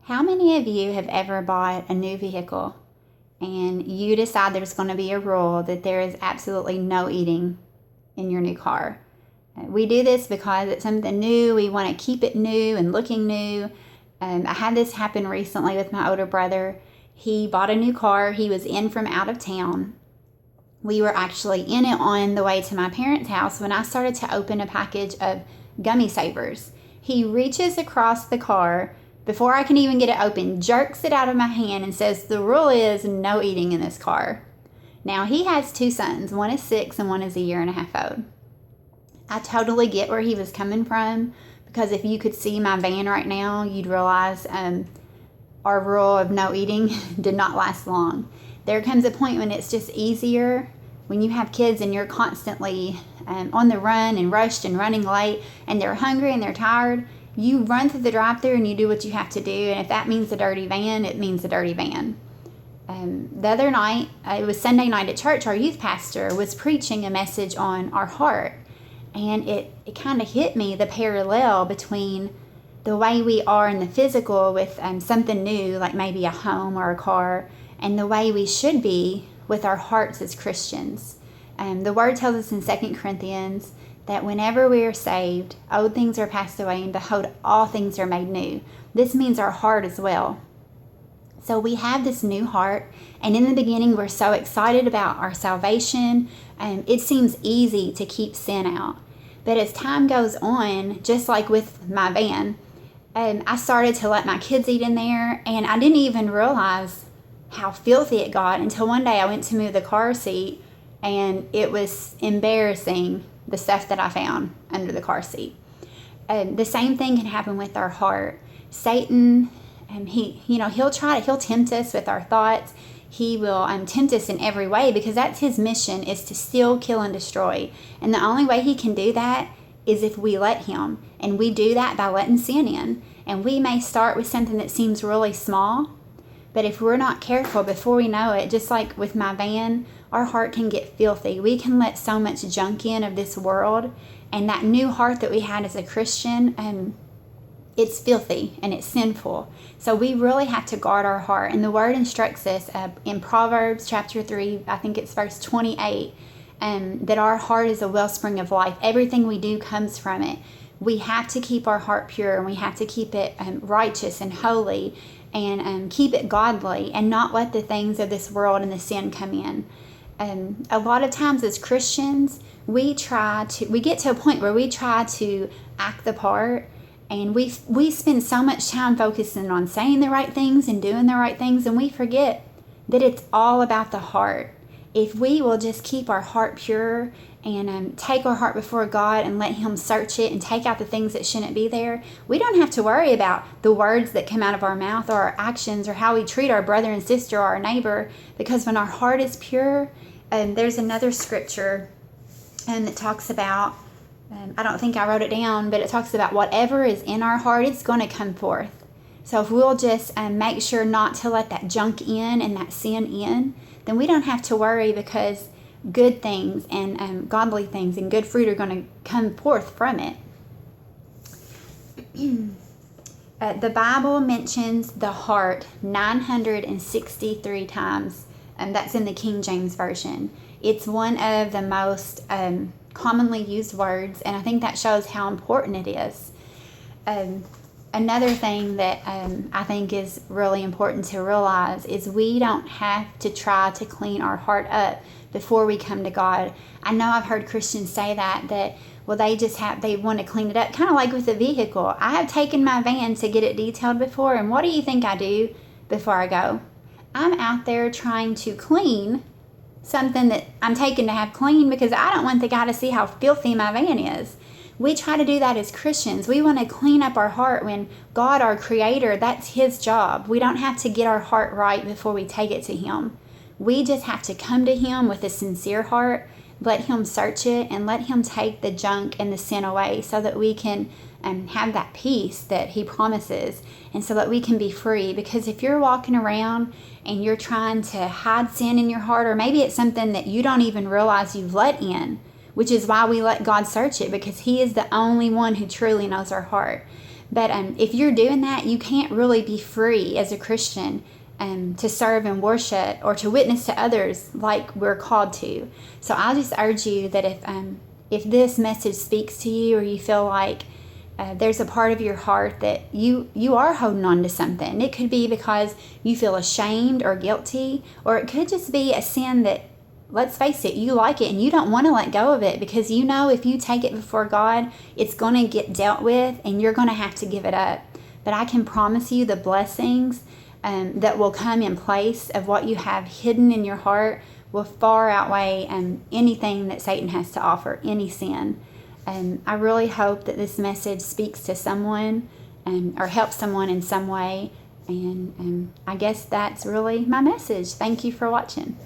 How many of you have ever bought a new vehicle and you decide there's going to be a rule that there is absolutely no eating in your new car? We do this because it's something new. We want to keep it new and looking new. I had this happen recently with my older brother. He bought a new car. He was in from out of town. We were actually in it on the way to my parents' house when I started to open a package of gummy savers. He reaches across the car before I can even get it open, jerks it out of my hand and says, "The rule is no eating in this car." Now, he has two sons. One is 6 and one is a year and a half old. I totally get where he was coming from, because if you could see my van right now, you'd realize our rule of no eating did not last long. There comes a point when it's just easier when you have kids and you're constantly on the run and rushed and running late, and they're hungry and they're tired. You run through the drive-thru and you do what you have to do, and if that means a dirty van, it means a dirty van. The other night, it was Sunday night at church, our youth pastor was preaching a message on our heart, and it kind of hit me, the parallel between the way we are in the physical with something new, like maybe a home or a car, and the way we should be with our hearts as Christians. The word tells us in 2 Corinthians that whenever we are saved, old things are passed away, and behold, all things are made new. This means our heart as well. So we have this new heart, and in the beginning, we're so excited about our salvation. It seems easy to keep sin out. But as time goes on, just like with my van, I started to let my kids eat in there, and I didn't even realize how filthy it got until one day I went to move the car seat, and it was embarrassing, the stuff that I found under the car seat. The same thing can happen with our heart. Satan, he'll tempt us with our thoughts. He will tempt us in every way, because that's his mission, is to steal, kill, and destroy. And the only way he can do that is if we let him. And we do that by letting sin in. And we may start with something that seems really small, but if we're not careful, before we know it, just like with my van, our heart can get filthy. We can let so much junk in of this world, and that new heart that we had as a Christian, it's filthy and it's sinful. So we really have to guard our heart. And the word instructs us in Proverbs chapter 3, I think it's verse 28, that our heart is a wellspring of life. Everything we do comes from it. We have to keep our heart pure, and we have to keep it righteous and holy, and keep it godly, and not let the things of this world and the sin come in. A lot of times as Christians, we get to a point where we try to act the part, and we spend so much time focusing on saying the right things and doing the right things, and we forget that it's all about the heart. If we will just keep our heart pure and take our heart before God and let him search it and take out the things that shouldn't be there, we don't have to worry about the words that come out of our mouth, or our actions, or how we treat our brother and sister or our neighbor, because when our heart is pure, there's another scripture that talks about, I don't think I wrote it down, but it talks about whatever is in our heart, it's going to come forth. So if we'll just make sure not to let that junk in and that sin in, then we don't have to worry, because good things and godly things and good fruit are going to come forth from it. The Bible mentions the heart 963 times, and that's in the King James Version. It's one of the most commonly used words, and I think that shows how important it is. Another thing that I think is really important to realize is we don't have to try to clean our heart up before we come to God. I know I've heard Christians say that well, they want to clean it up, kind of like with a vehicle. I have taken my van to get it detailed before, and what do you think I do before I go? I'm out there trying to clean something that I'm taking to have clean, because I don't want the guy to see how filthy my van is. We try to do that as Christians. We want to clean up our heart when God, our Creator, that's his job. We don't have to get our heart right before we take it to him. We just have to come to him with a sincere heart, let him search it, and let him take the junk and the sin away, so that we can have that peace that he promises, and so that we can be free. Because if you're walking around and you're trying to hide sin in your heart, or maybe it's something that you don't even realize you've let in, which is why we let God search it, because he is the only one who truly knows our heart. But if you're doing that, you can't really be free as a Christian to serve and worship or to witness to others like we're called to. So I'll just urge you that if this message speaks to you, or you feel like there's a part of your heart that you are holding on to something. It could be because you feel ashamed or guilty, or it could just be a sin that, let's face it, you like it and you don't want to let go of it, because you know if you take it before God, it's going to get dealt with and you're going to have to give it up. But I can promise you the blessings that will come in place of what you have hidden in your heart will far outweigh anything that Satan has to offer, any sin. I really hope that this message speaks to someone or helps someone in some way. And I guess that's really my message. Thank you for watching.